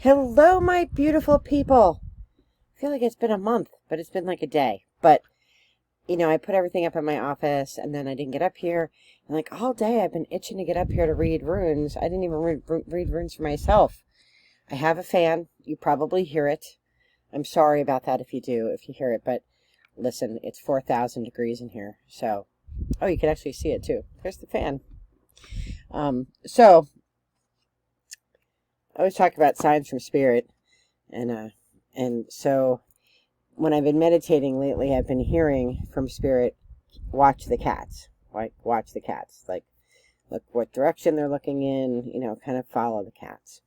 Hello, my beautiful people. I feel like it's been a month, but it's been like a day. But, I put everything up in my office, and then I didn't get up here. And, all day I've been itching to get up here to read runes. I didn't even read runes for myself. I have a fan. You probably hear it. I'm sorry about that if you hear it. But, listen, it's 4,000 degrees in here. So, you can actually see it, too. There's the fan. So, I always talk about signs from spirit, and so when I've been meditating lately, I've been hearing from spirit, watch the cats, watch the cats, look what direction they're looking in, kind of follow the cats.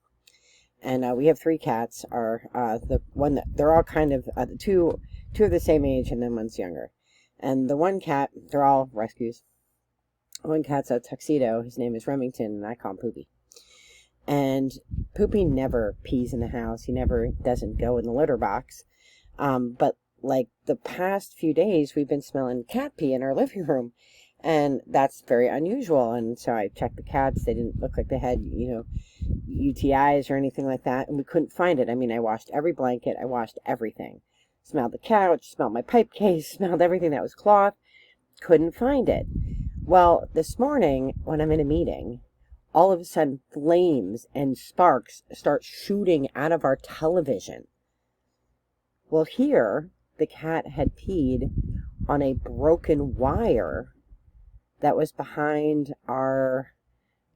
And we have 3 cats. The one that they're all kind of two are the same age, and then one's younger. And the one cat, they're all rescues. One cat's a tuxedo. His name is Remington, and I call him Poopy. And Poopy never pees in the house. He never doesn't go in the litter box. But the past few days, we've been smelling cat pee in our living room. And that's very unusual. And so I checked the cats. They didn't look like they had, UTIs or anything like that. And we couldn't find it. I mean, I washed every blanket. I washed everything. Smelled the couch, smelled my pipe case, smelled everything that was cloth. Couldn't find it. Well, this morning, when I'm in a meeting, all of a sudden, flames and sparks start shooting out of our television. Well, here, the cat had peed on a broken wire that was behind our,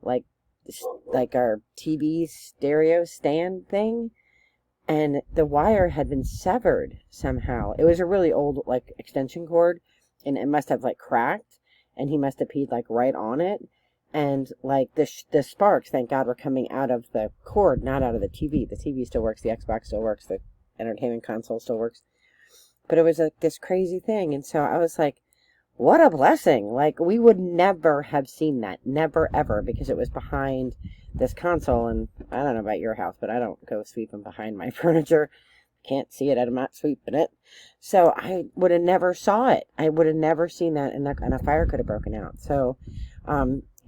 our TV stereo stand thing. And the wire had been severed somehow. It was a really old, extension cord, and it must have, cracked, and he must have peed, right on it. And, the sparks, thank God, were coming out of the cord, not out of the TV. The TV still works, the Xbox still works, the entertainment console still works. But it was, this crazy thing. And so I was like, what a blessing. We would never have seen that. Never, ever, because it was behind this console. And I don't know about your house, but I don't go sweeping behind my furniture. Can't see it. I'm not sweeping it. So I would have never saw it. I would have never seen that, and a fire could have broken out. So,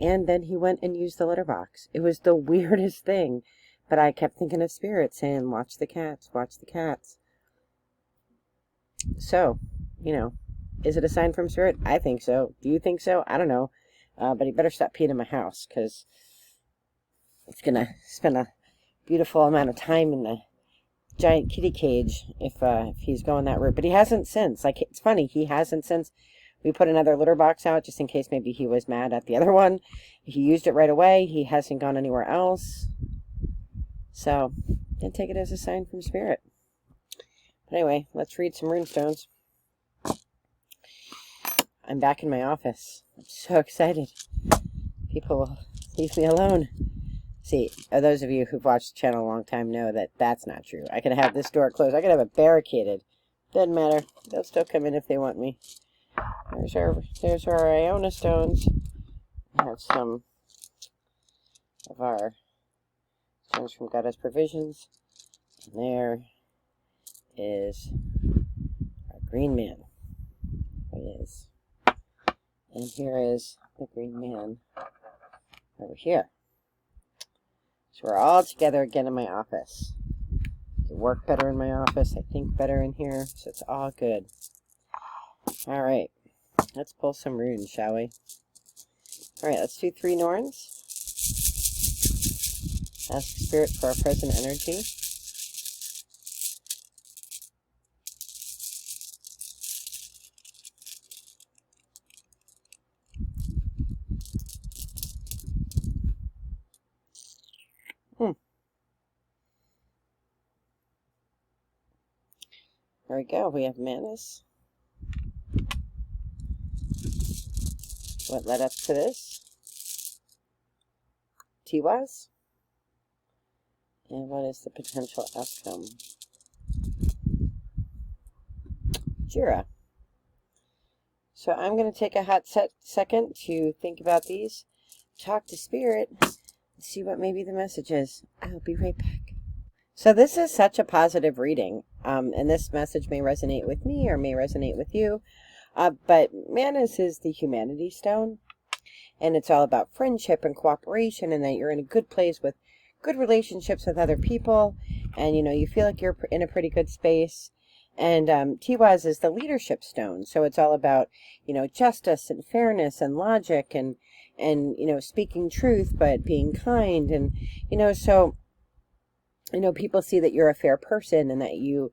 and then he went and used the litter box. It was the weirdest thing. But I kept thinking of spirit saying, watch the cats, watch the cats. So, is it a sign from spirit? I think so. Do you think so? I don't know. But he better stop peeing in my house, because it's going to spend a beautiful amount of time in the giant kitty cage if he's going that route. But he hasn't since. It's funny, he hasn't since. We put another litter box out just in case maybe he was mad at the other one. He used it right away. He hasn't gone anywhere else. So, then take it as a sign from spirit. But anyway, let's read some rune stones. I'm back in my office. I'm so excited. People will leave me alone. See, those of you who've watched the channel a long time know that that's not true. I could have this door closed. I could have it barricaded. Doesn't matter. They'll still come in if they want me. There's our Iona stones. I have some of our stones from Goddess Provisions. And there is our green man. There he is. And here is the green man over here. So we're all together again in my office. I work better in my office. I think better in here. So it's all good. All right. Let's pull some runes, shall we? All right. Let's do 3 Norns. Ask spirit for our present energy. There we go. We have Manus. What led up to this? Tiwaz. And what is the potential outcome? Jira. So I'm going to take a hot second to think about these, talk to spirit, and see what maybe the message is. I'll be right back. So this is such a positive reading, and this message may resonate with me or may resonate with you, but Manus is the humanity stone, and it's all about friendship and cooperation, and that you're in a good place with good relationships with other people, and you feel like you're in a pretty good space. And Tiwaz is the leadership stone, so it's all about justice and fairness and logic and speaking truth but being kind, and so people see that you're a fair person and that you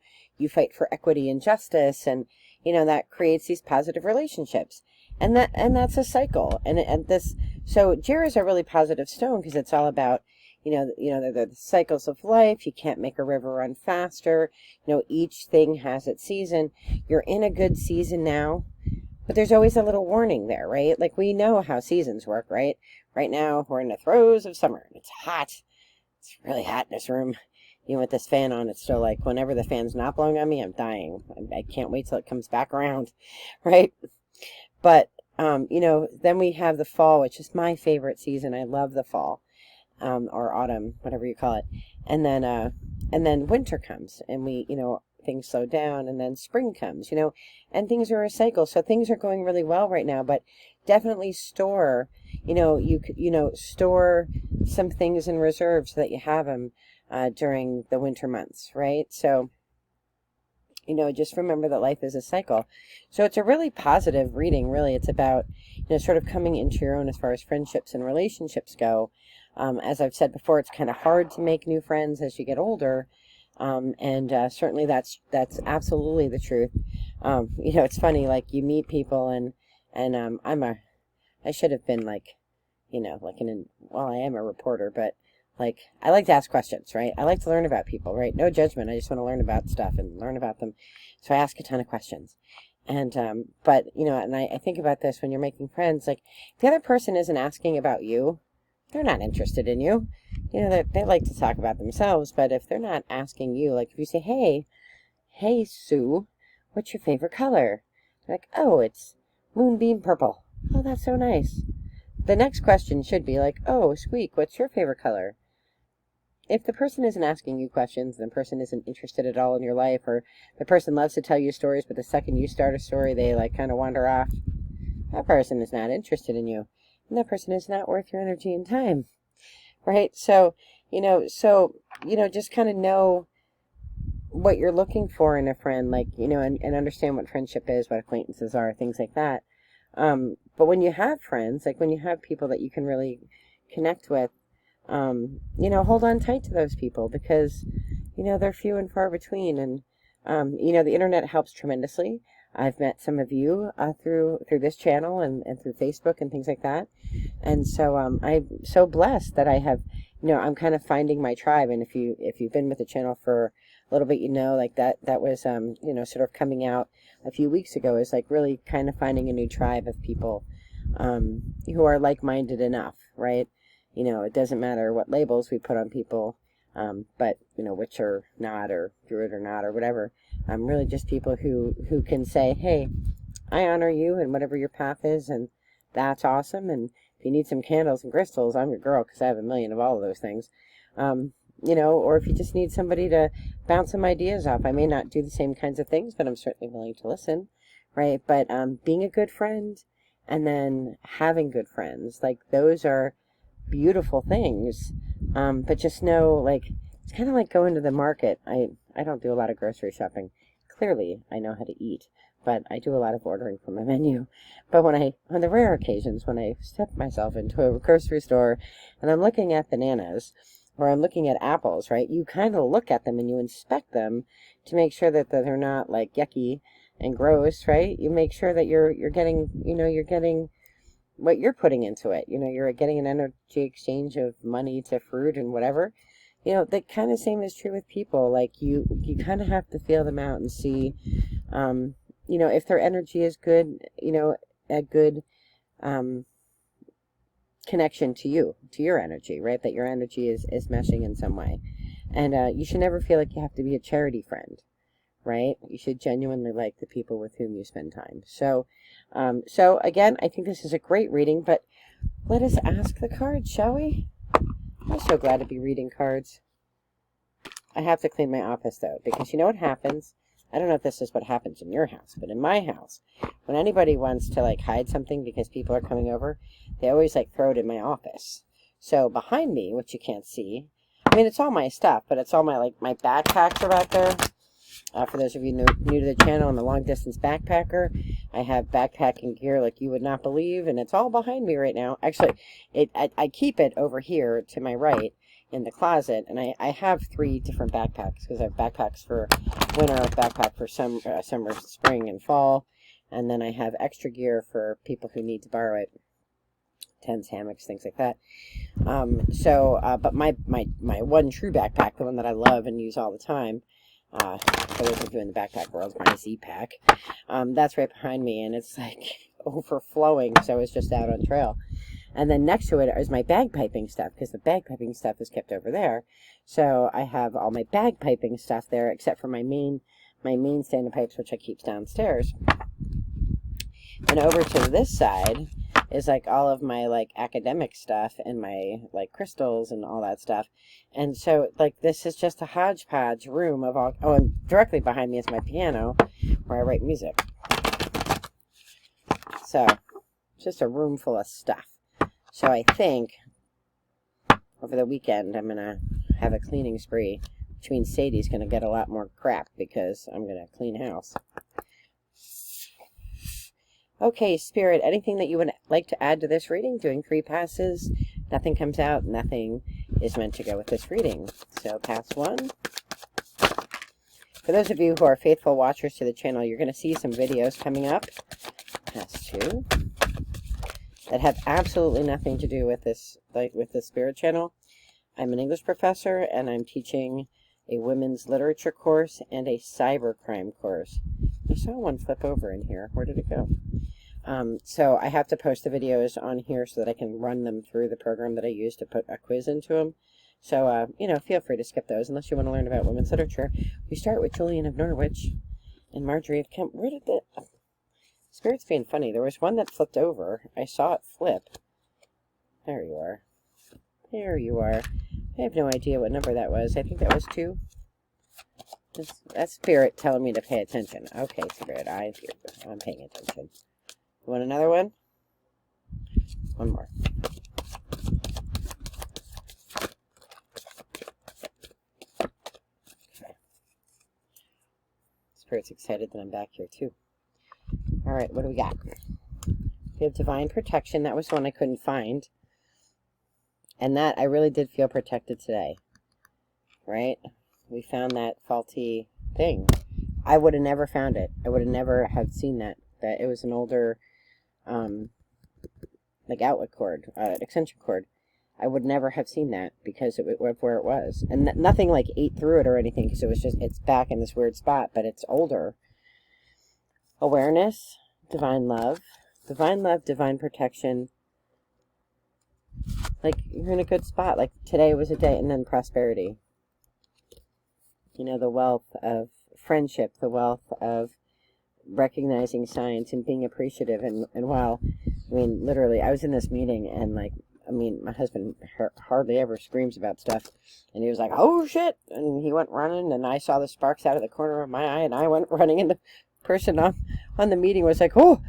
fight for equity and justice, and that creates these positive relationships, and that's a cycle, and this. So Jira is a really positive stone because it's all about the cycles of life. You can't make a river run faster. Each thing has its season. You're in a good season now, but there's always a little warning there, right? Like, we know how seasons work, right? Right now we're in the throes of summer. It's hot. It's really hot in this room. Even with this fan on, it's still like, whenever the fan's not blowing on me, I'm dying. I can't wait till it comes back around, right? But, then we have the fall, which is my favorite season. I love the fall, or autumn, whatever you call it. And then winter comes, and things slow down, and then spring comes, and things are a cycle. So things are going really well right now, but definitely store, store some things in reserve so that you have them during the winter months, right? So, just remember that life is a cycle. So it's a really positive reading, really. It's about, sort of coming into your own as far as friendships and relationships go. As I've said before, it's kind of hard to make new friends as you get older. And certainly that's absolutely the truth. It's funny, like, you meet people and I should have been like, I am a reporter, but like, I like to ask questions, right? I like to learn about people, right? No judgment. I just want to learn about stuff and learn about them. So I ask a ton of questions. And, but, and I think about this when you're making friends, like, if the other person isn't asking about you, they're not interested in you. They like to talk about themselves, but if they're not asking you, like, if you say, hey, Sue, what's your favorite color? They're like, oh, it's moonbeam purple. Oh, that's so nice. The next question should be like, oh, Squeak, what's your favorite color? If the person isn't asking you questions, the person isn't interested at all in your life, or the person loves to tell you stories, but the second you start a story, they like kind of wander off, that person is not interested in you. And that person is not worth your energy and time, right? So, just kind of know what you're looking for in a friend, like, and understand what friendship is, what acquaintances are, things like that. But when you have friends, like when you have people that you can really connect with, hold on tight to those people because, they're few and far between. And, the internet helps tremendously. I've met some of you through this channel and through Facebook and things like that. And so I'm so blessed that I have, I'm kind of finding my tribe. And if you've been with the channel for a little bit, like that was, sort of coming out a few weeks ago, is like really kind of finding a new tribe of people who are like-minded enough, right? It doesn't matter what labels we put on people, but, witch or not, or druid or not, or whatever. Really just people who can say, hey, I honor you and whatever your path is, and that's awesome. And if you need some candles and crystals, I'm your girl because I have a million of all of those things. Or if you just need somebody to bounce some ideas off. I may not do the same kinds of things, but I'm certainly willing to listen, right? But being a good friend and then having good friends, like, those are beautiful things. But just know, like, it's kind of like going to the market. I don't do a lot of grocery shopping. Clearly, I know how to eat, but I do a lot of ordering from a menu. But on the rare occasions when I step myself into a grocery store and I'm looking at bananas, or I'm looking at apples, right? You kind of look at them and you inspect them to make sure that they're not like yucky and gross, right? You make sure that you're getting, you're getting what you're putting into it. You're getting an energy exchange of money to fruit and whatever. The kind of same is true with people. Like, you kind of have to feel them out and see, if their energy is good, a good connection to you, to your energy, right? That your energy is meshing in some way. And you should never feel like you have to be a charity friend, right? You should genuinely like the people with whom you spend time. So again, I think this is a great reading, but let us ask the cards, shall we? I'm so glad to be reading cards. I have to clean my office, though, because you know what happens? I don't know if this is what happens in your house, but in my house, when anybody wants to, like, hide something because people are coming over, they always, like, throw it in my office. So behind me, which you can't see, I mean, it's all my stuff, but it's all my, like, my backpacks are back there. For those of you new to the channel, I'm a long-distance backpacker. I have backpacking gear like you would not believe, and it's all behind me right now. Actually, I keep it over here to my right in the closet, and I have 3 different backpacks, because I have backpacks for winter, backpack for summer, spring, and fall, and then I have extra gear for people who need to borrow it. Tents, hammocks, things like that. But my one true backpack, the one that I love and use all the time, for those of you in the backpack world, my Z-Pack, that's right behind me, and it's like overflowing, so it's just out on trail. And then next to it is my bagpiping stuff, because the bagpiping stuff is kept over there. So I have all my bagpiping stuff there, except for my main stand of pipes, which I keep downstairs. And over to this side is like all of my like academic stuff and my like crystals and all that stuff. And so like this is just a hodgepodge room of all. Oh, and directly behind me is my piano where I write music. So it's just a room full of stuff. So I think over the weekend I'm gonna have a cleaning spree, which means Sadie's gonna get a lot more crap because I'm gonna clean house. Okay, Spirit, anything that you would like to add to this reading? Doing 3 passes, nothing comes out, nothing is meant to go with this reading. So pass 1. For those of you who are faithful watchers to the channel, you're going to see some videos coming up. Pass 2. That have absolutely nothing to do with this, like with the Spirit channel. I'm an English professor, and I'm teaching a women's literature course and a cybercrime course. I saw one flip over in here. Where did it go? So I have to post the videos on here so that I can run them through the program that I use to put a quiz into them. So, you know, feel free to skip those unless you want to learn about women's literature. We start with Julian of Norwich and Marjorie of Kemp. Where did the... Spirit's being funny. There was one that flipped over. I saw it flip. There you are. There you are. I have no idea what number that was. I think that was 2. That's Spirit telling me to pay attention. Okay, Spirit, I'm paying attention. You want another one? One more. Okay. Spirit's excited that I'm back here, too. Alright, what do we got? We have Divine Protection. That was one I couldn't find. And that, I really did feel protected today. Right? We found that faulty thing. I would have never found it. I would have never have seen that. That it was an older, like outlet cord, extension cord. I would never have seen that because of where it was. And nothing like ate through it or anything, because it was just, it's back in this weird spot, but it's older. Awareness, divine love, divine protection. Like, you're in a good spot. Like, today was a day, and then prosperity. You know, the wealth of friendship, the wealth of recognizing signs and being appreciative. And while, I mean, literally, I was in this meeting, and, like, I mean, my husband hardly ever screams about stuff. And he was like, oh, shit! And he went running, and I saw the sparks out of the corner of my eye, and I went running, and the person on the meeting was like, oh,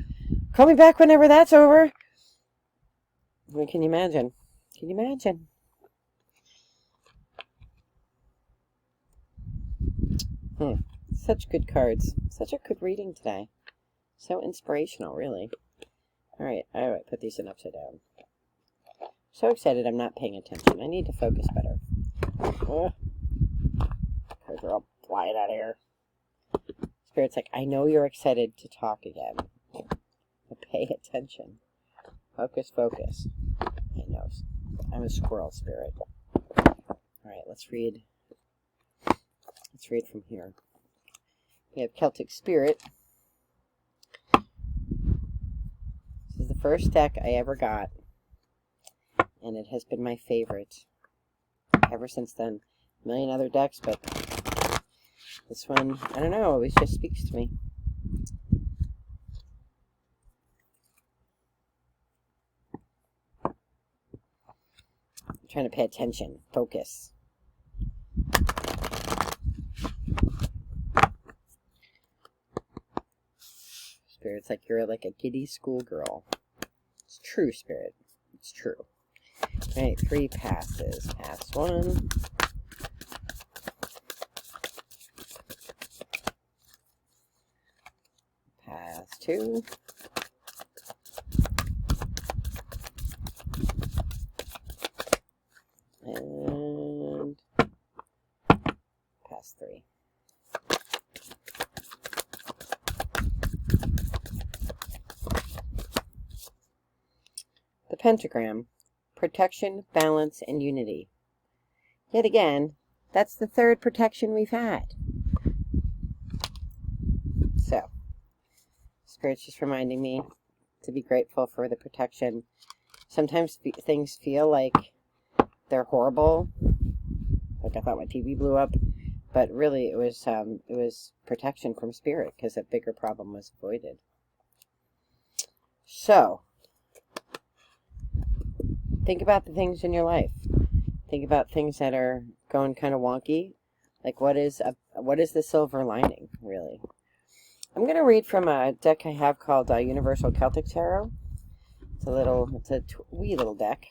call me back whenever that's over. I mean, can you imagine? Can you imagine? Such good cards. Such a good reading today. So inspirational, really. Alright, put these in upside down. So excited I'm not paying attention. I need to focus better. Cards are all flying out of here. Spirit's like, I know you're excited to talk again. But pay attention. Focus, focus. I know. I'm a squirrel, Spirit. Alright, let's read. Let's read from here. We have Celtic Spirit. This is the first deck I ever got, and it has been my favorite ever since then. A million other decks, but this one, I don't know, always just speaks to me. I'm trying to pay attention, focus. Spirit's like, you're like a giddy schoolgirl. It's true, Spirit. It's true. Alright, 3 passes. Pass 1. 2. And pass 3. The pentagram, protection, balance, and unity. Yet again, that's the 3rd protection we've had. So, Spirit's just reminding me to be grateful for the protection. Sometimes things feel like they're horrible. Like I thought my TV blew up, but really it was protection from Spirit because a bigger problem was avoided. So, think about the things in your life. Think about things that are going kind of wonky. Like what is the silver lining, really? I'm going to read from a deck I have called Universal Celtic Tarot. It's a wee little deck.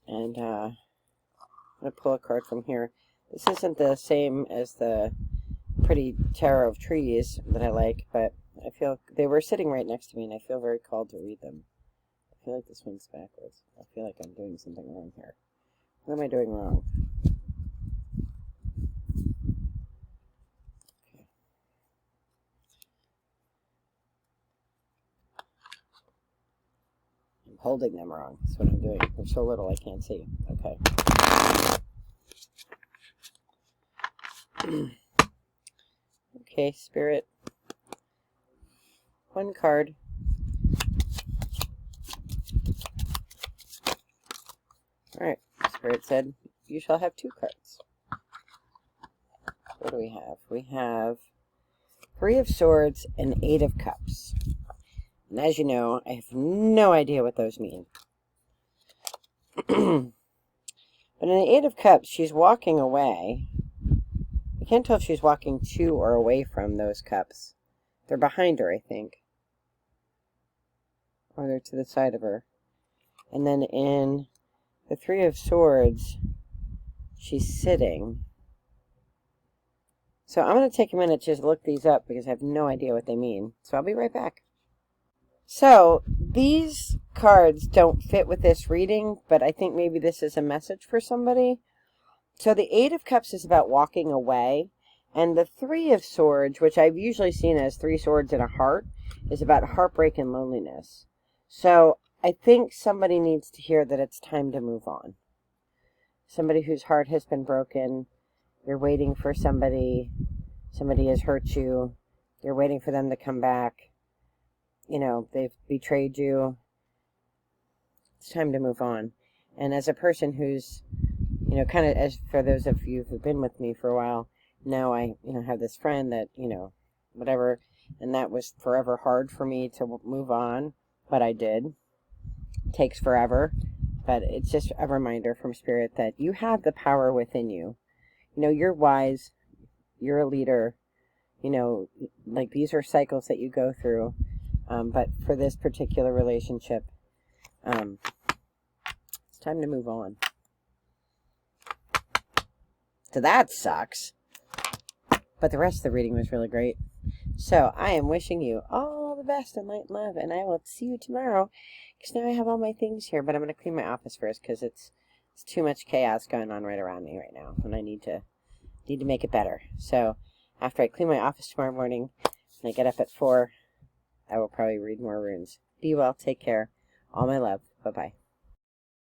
And I'm going to pull a card from here. This isn't the same as the pretty tarot of trees that I like, but I feel they were sitting right next to me, and I feel very called to read them. I feel like this one's backwards. I feel like I'm doing something wrong here. What am I doing wrong? Okay. I'm holding them wrong. That's what I'm doing. They're so little I can't see. Okay. Okay, Spirit. 1 card. Alright, Spirit said, you shall have 2 cards. What do we have? We have 3 of Swords and 8 of Cups. And as you know, I have no idea what those mean. But in the 8 of Cups, she's walking away. I can't tell if she's walking to or away from those cups. They're behind her, I think. Or they're to the side of her. And then in the 3 of Swords, she's sitting. So I'm going to take a minute to just look these up because I have no idea what they mean. So I'll be right back. So these cards don't fit with this reading, but I think maybe this is a message for somebody. So the 8 of Cups is about walking away, and the 3 of Swords, which I've usually seen as 3 swords and a heart, is about heartbreak and loneliness. So I think somebody needs to hear that it's time to move on. Somebody whose heart has been broken. You're waiting for somebody. Somebody has hurt you. You're waiting for them to come back. You know, they've betrayed you. It's time to move on. And as a person who's, you know, kind of, as for those of you who've been with me for a while, now I, have this friend that, whatever, and that was forever hard for me to move on, but I did. It takes forever, but it's just a reminder from Spirit that you have the power within you. You're wise, you're a leader, like these are cycles that you go through, but for this particular relationship, it's time to move on. So that sucks. But the rest of the reading was really great. So I am wishing you all the best in light and love, and I will see you tomorrow, because now I have all my things here, but I'm going to clean my office first, because it's too much chaos going on right around me right now, and I need to make it better. So after I clean my office tomorrow morning, and I get up at 4, I will probably read more runes. Be well, take care, all my love, bye-bye.